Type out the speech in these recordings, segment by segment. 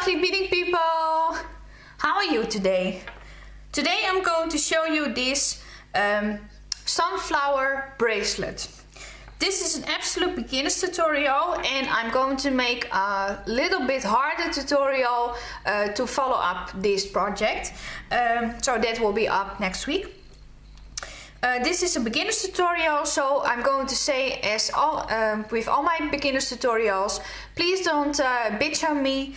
lovely beading people! How are you today? Today I'm going to show you this sunflower bracelet. This is an absolute beginner's tutorial and I'm going to make a little bit harder tutorial to follow up this project. So that will be up next week. This is a beginner's tutorial, so I'm going to say, as with all my beginner's tutorials, please don't bitch on me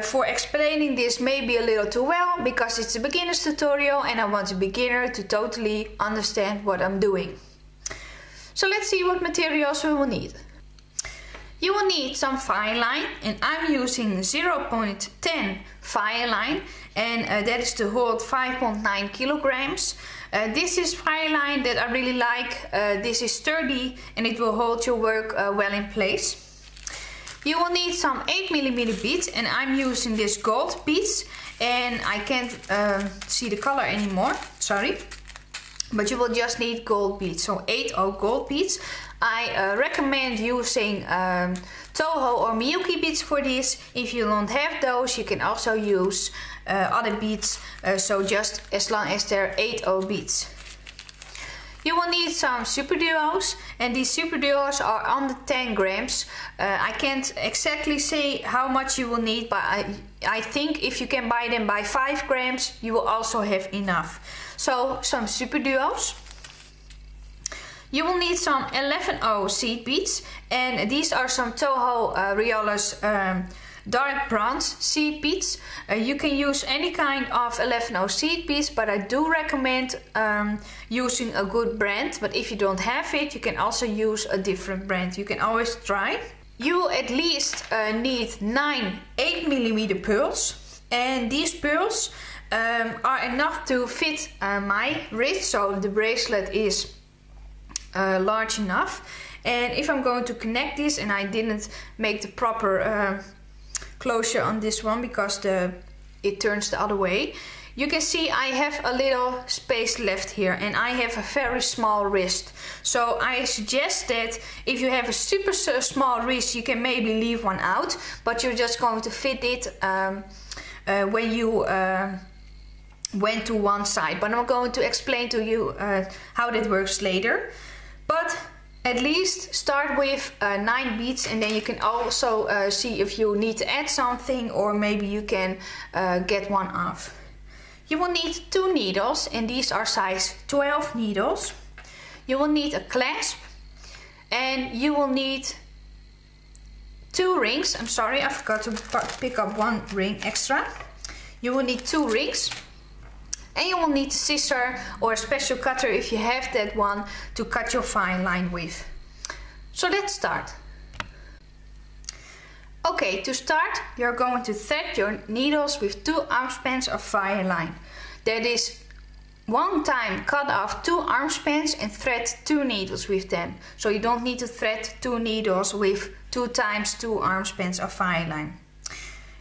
for explaining this maybe a little too well, because it's a beginner's tutorial and I want a beginner to totally understand what I'm doing. So let's see what materials we will need. You will need some fine line, and I'm using 0.10 fine line, and that is to hold 5.9 kilograms. This is fine line that I really like. This is sturdy and it will hold your work well in place. You will need some 8mm beads, and I'm using this gold beads, and I can't see the color anymore, sorry. But you will just need gold beads, so 80 gold beads. I recommend using Toho or Miyuki beads for this. If you don't have those, you can also use other beads, so just as long as they're 80 beads. You will need some superduos, and these superduos are under 10 grams. I can't exactly say how much you will need, but I think if you can buy them by 5 grams, you will also have enough. So some superduos. You will need some 11O seed beads, and these are some Toho Riola's dark bronze seed beads. You can use any kind of 11O seed beads, but I do recommend using a good brand. But if you don't have it, you can also use a different brand. You can always try. You will at least need 9 8mm pearls, and these pearls are enough to fit my wrist, so the bracelet is large enough. And if I'm going to connect this, and I didn't make the proper closure on this one because it turns the other way, you can see I have a little space left here, and I have a very small wrist. So I suggest that if you have a super small wrist, you can maybe leave one out, but you're just going to fit it when you went to one side. But I'm going to explain to you how that works later. But at least start with 9 beads, and then you can also see if you need to add something, or maybe you can get one off. You will need 2 needles, and these are size 12 needles. You will need a clasp, and you will need 2 rings. I'm sorry, I forgot to pick up 1 ring extra. You will need 2 rings. And you will need a scissor or a special cutter, if you have that one, to cut your fine line with. So let's start. Okay, to start, you're going to thread your needles with 2 arm spans of fine line. That is, 1 time cut off 2 arm spans and thread 2 needles with them. So you don't need to thread 2 needles with 2 times 2 arm spans of fine line.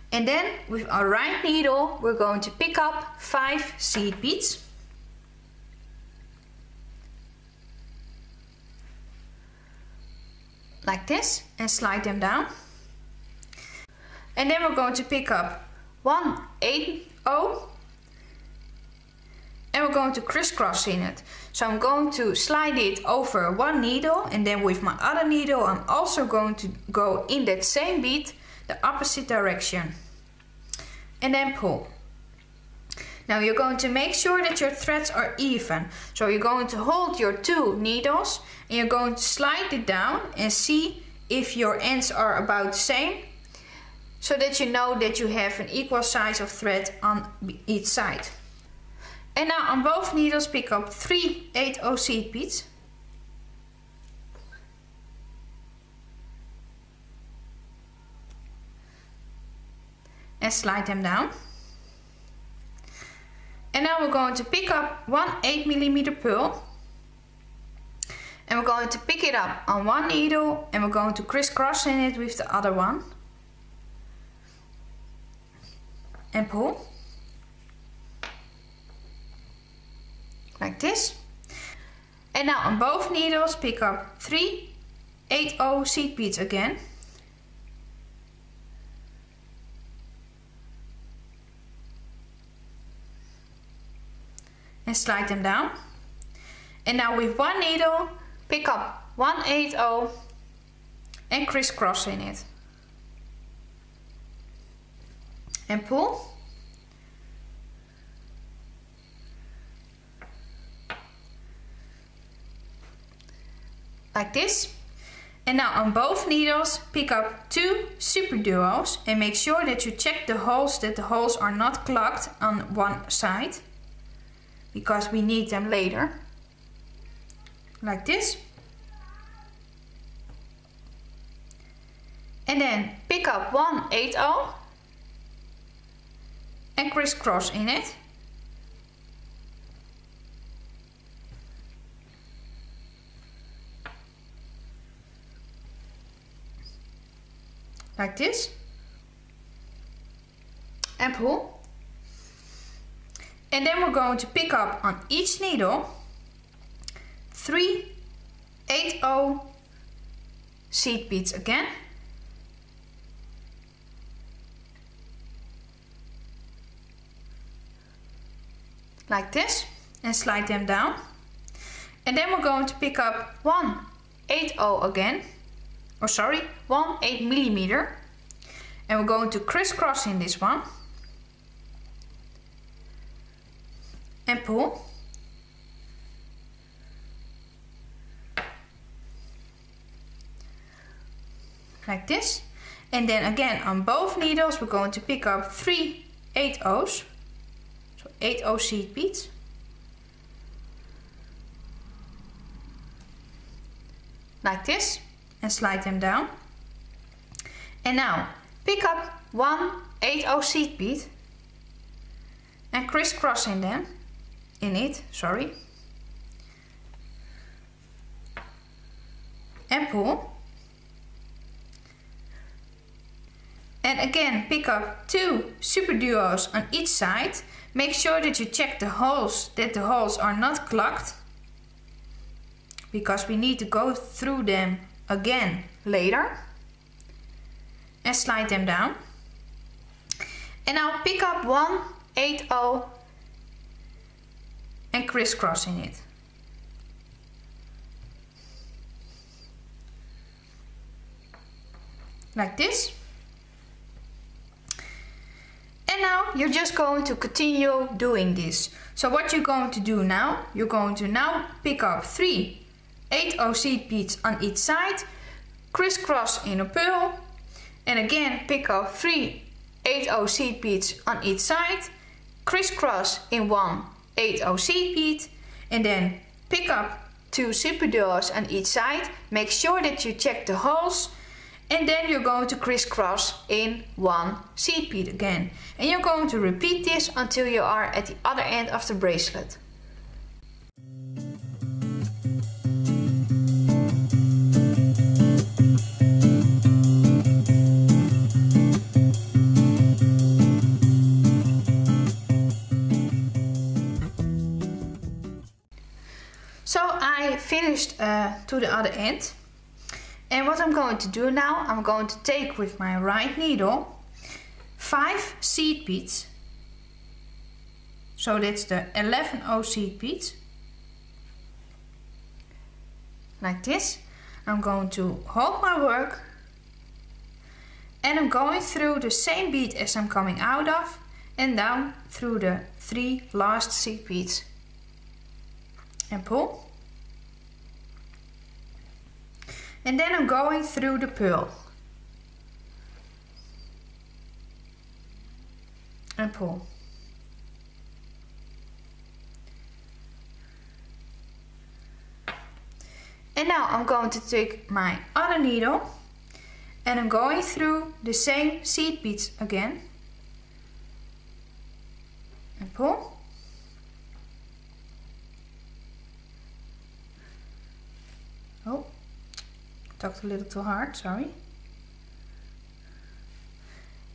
And then with our right needle, we're going to pick up 5 seed beads. Like this, and slide them down. And then we're going to pick up 1 8O, and we're going to crisscross in it. So I'm going to slide it over 1 needle, and then with my other needle I'm also going to go in that same bead the opposite direction, and then pull. Now you're going to make sure that your threads are even. So you're going to hold your 2 needles, and you're going to slide it down and see if your ends are about the same, so that you know that you have an equal size of thread on each side. And now on both needles pick up 3 8O seed beads. And slide them down. And now we're going to pick up 1 8mm pearl, and we're going to pick it up on 1 needle, and we're going to crisscross in it with the other one and pull like this. And now on both needles pick up 3 8O seed beads again, and slide them down. And now with one needle, pick up 1/8 and crisscross in it. And pull. Like this. And now on both needles, pick up 2 superduos and make sure that you check the holes, that the holes are not clogged on one side, because we need them later. Like this. And then pick up 1/8 and crisscross in it. Like this. And pull. And then we're going to pick up on each needle 3/8 seed beads again. Like this, and slide them down. And then we're going to pick up 1/8 again, or sorry, 1/8 millimeter, and we're going to crisscross in this one and pull. Like this. And then again on both needles we're going to pick up 3/8, so 8 seed beads. Like this, and slide them down. And now pick up 1/8 seed bead and crisscross in it, and pull. And again pick up 2 superduos on each side. Make sure that you check the holes, that the holes are not clogged, because we need to go through them again later. And slide them down. And now pick up 1/8 and crisscross in it. Like this. And now you're just going to continue doing this. So what you're going to do now, you're going to now pick up 3/8 seed beads on each side, crisscross in a pearl, and again pick up 3/8 seed beads on each side, crisscross in 1/8 seed bead, and then pick up 2 superduos on each side. Make sure that you check the holes, and then you're going to crisscross in 1 seed bead again. And you're going to repeat this until you are at the other end of the bracelet. So I finished to the other end. And what I'm going to do now, I'm going to take with my right needle 5 seed beads. So that's the 11 seed beads. Like this. I'm going to hold my work. And I'm going through the same bead as I'm coming out of. And down through the 3 last seed beads. And pull. And then I'm going through the pearl. And pull. And now I'm going to take my other needle and I'm going through the same seed beads again. And pull. Oh. Tucked a little too hard, sorry.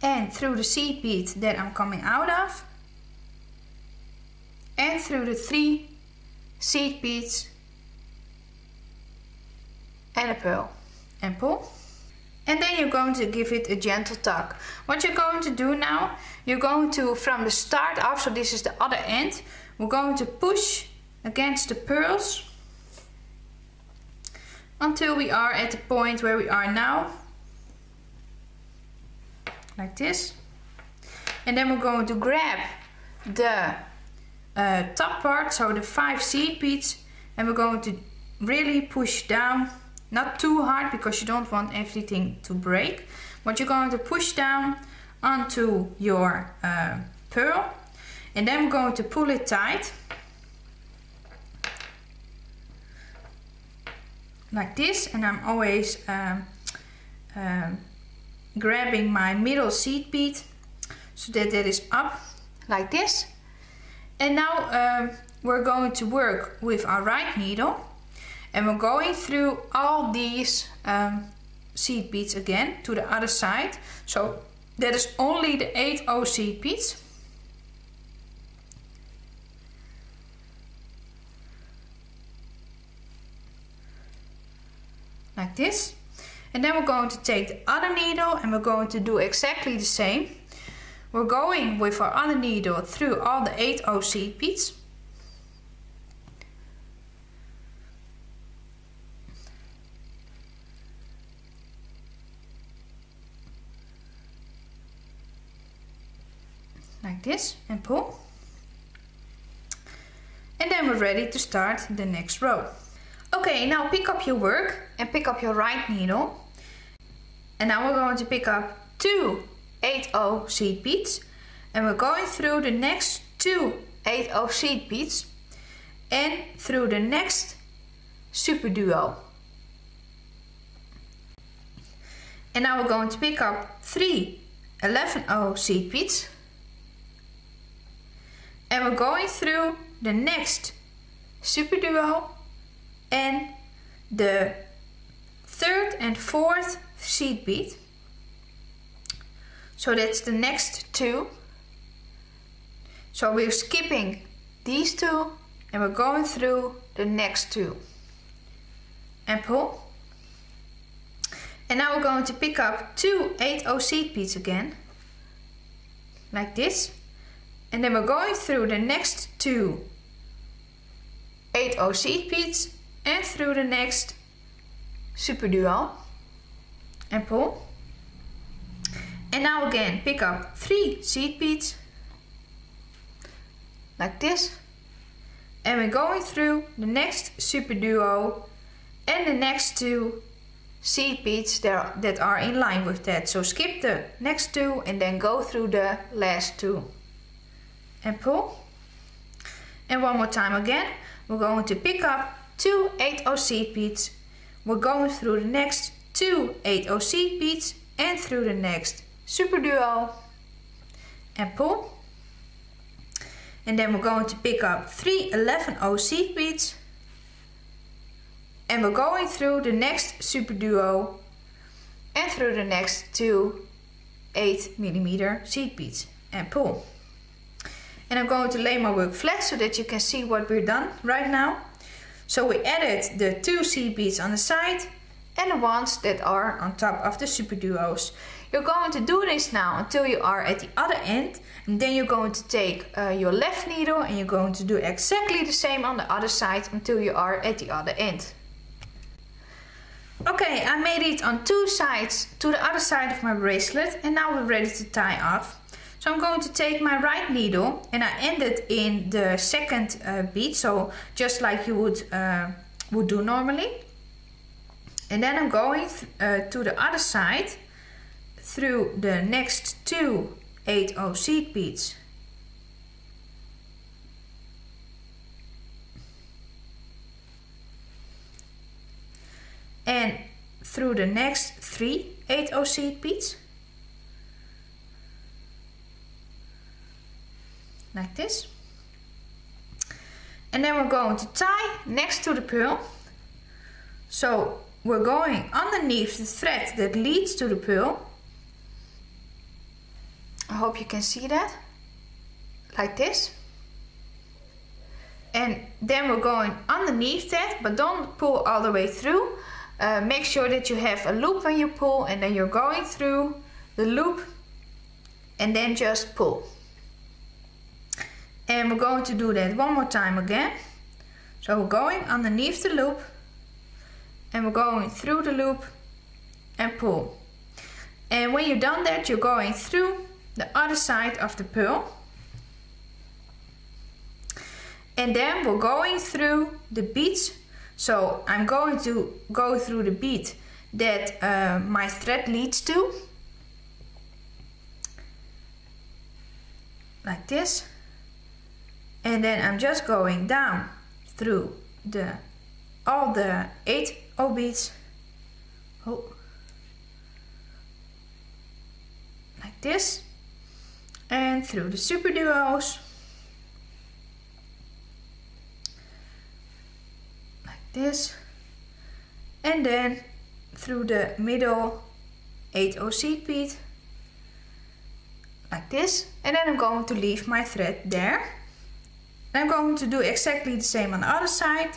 And through the seed bead that I'm coming out of. And through the 3 seed beads. And a pearl. And pull. And then you're going to give it a gentle tug. What you're going to do now, you're going to, from the start off, so this is the other end, we're going to push against the pearls until we are at the point where we are now, like this. And then we're going to grab the top part, so the 5 seed beads, and we're going to really push down, not too hard because you don't want everything to break, but you're going to push down onto your pearl, and then we're going to pull it tight like this. And I'm always grabbing my middle seed bead so that that is up like this. And now we're going to work with our right needle, and we're going through all these seed beads again to the other side. So that is only the 8 seed beads. Like this. And then we're going to take the other needle and we're going to do exactly the same. We're going with our other needle through all the 8 seed beads. Like this, and pull. And then we're ready to start the next row. Okay, now pick up your work and pick up your right needle. And now we're going to pick up 2 8 seed beads, and we're going through the next 2 8 seed beads and through the next superduo. And now we're going to pick up 3 11 seed beads, and we're going through the next superduo and the 3rd and 4th seed bead. So that's the next 2. So we're skipping these 2 and we're going through the next 2 and pull. And now we're going to pick up 2 8 seed beads again, like this. And then we're going through the next 2 8 seed beads and through the next superduo and pull. And now again pick up 3 seed beads like this, and we're going through the next superduo and the next 2 seed beads that are in line with that. So skip the next 2 and then go through the last 2 and pull. And one more time again, we're going to pick up 2 8 seed beads, we're going through the next 2 8 seed beads and through the next superduo and pull. And then we're going to pick up 3 11 seed beads, and we're going through the next superduo and through the next 2 8mm seed beads and pull. And I'm going to lay my work flat so that you can see what we're done right now. So we added the 2 seed beads on the side and the ones that are on top of the superduos. You're going to do this now until you are at the other end, and then you're going to take your left needle and you're going to do exactly the same on the other side until you are at the other end. Okay, I made it on 2 sides to the other side of my bracelet, and now we're ready to tie off. So I'm going to take my right needle and I end it in the 2nd bead, so just like you would do normally. And then I'm going to the other side through the next 2 8 seed beads. And through the next 3 8 seed beads. Like this. And then we're going to tie next to the pearl. So we're going underneath the thread that leads to the pearl. I hope you can see that. Like this. And then we're going underneath that, but don't pull all the way through. Make sure that you have a loop when you pull, and then you're going through the loop and then just pull. And we're going to do that one more time again. So we're going underneath the loop and we're going through the loop and pull. And when you've done that, you're going through the other side of the pearl. And then we're going through the beads. So I'm going to go through the bead that my thread leads to. Like this. And then I'm just going down through all the 8 beads. Oh. Like this. And through the superduos. This, and then through the middle 8 seed bead like this, and then I'm going to leave my thread there. I'm going to do exactly the same on the other side.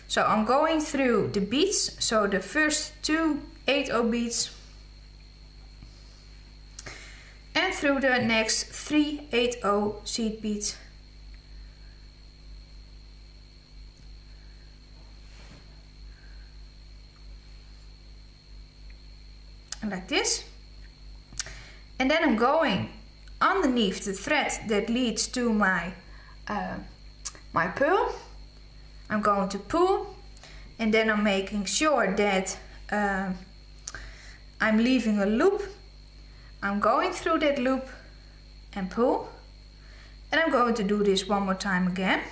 So I'm going through the beads, so the first 2 8 beads, and through the next 3 8 seed beads. Like this, and then I'm going underneath the thread that leads to my my pearl. I'm going to pull, and then I'm making sure that I'm leaving a loop. I'm going through that loop and pull, and I'm going to do this one more time again.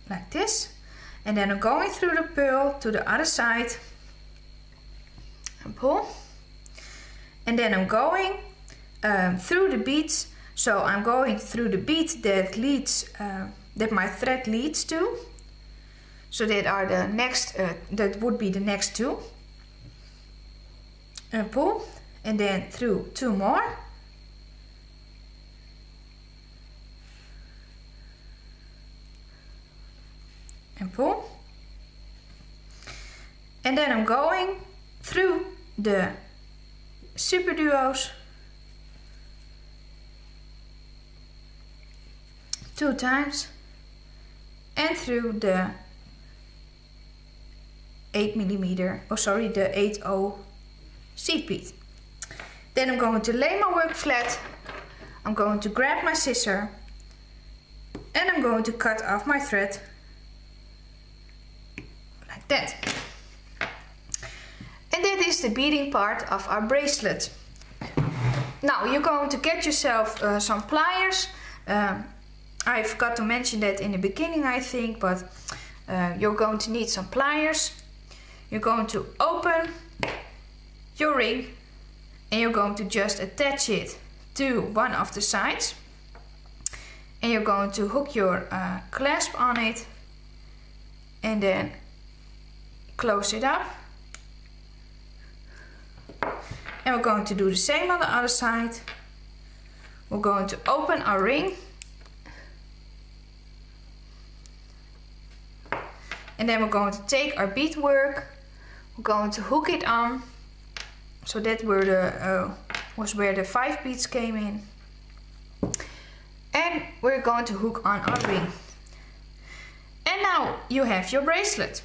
Like this. And then I'm going through the pearl to the other side and pull. And then I'm going through the beads. So I'm going through the bead that leads, that my thread leads to. So that are the next, that would be the next 2. And pull. And then through 2 more. And pull. And then I'm going through the superduos 2 times and through the 8mm, the 8 seed bead. Then I'm going to lay my work flat. I'm going to grab my scissor and I'm going to cut off my thread. That. And that is the beading part of our bracelet. Now you're going to get yourself some pliers. I forgot to mention that in the beginning, I think, but you're going to need some pliers. You're going to open your ring and you're going to just attach it to one of the sides. And you're going to hook your clasp on it and then close it up. And we're going to do the same on the other side. We're going to open our ring. And then we're going to take our beadwork. We're going to hook it on. So that was where the 5 beads came in. And we're going to hook on our ring. And now you have your bracelet.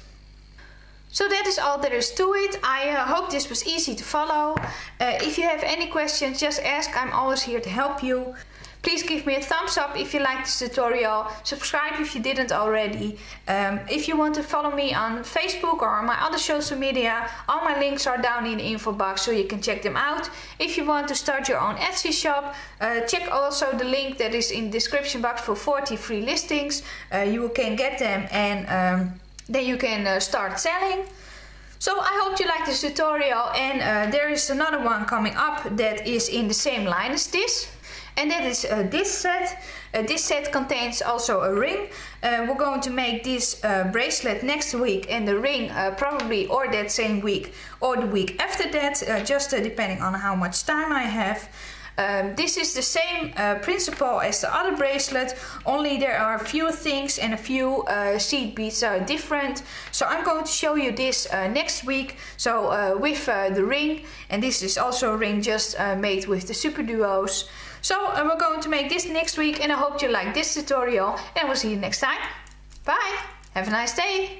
So that is all there is to it. I hope this was easy to follow. If you have any questions, just ask. I'm always here to help you. Please give me a thumbs up if you liked this tutorial. Subscribe if you didn't already. If you want to follow me on Facebook or on my other social media, all my links are down in the info box so you can check them out. If you want to start your own Etsy shop, check also the link that is in the description box for 40 free listings. You can get them and then you can start selling. So I hope you liked this tutorial, and there is another one coming up that is in the same line as this. And that is this set. This set contains also a ring. We're going to make this bracelet next week and the ring probably or that same week or the week after that, just depending on how much time I have. This is the same principle as the other bracelet, only there are a few things and a few seed beads are different. So I'm going to show you this next week. So with the ring, and this is also a ring just made with the super duos. So we're going to make this next week, and I hope you like this tutorial, and we'll see you next time. Bye! Have a nice day!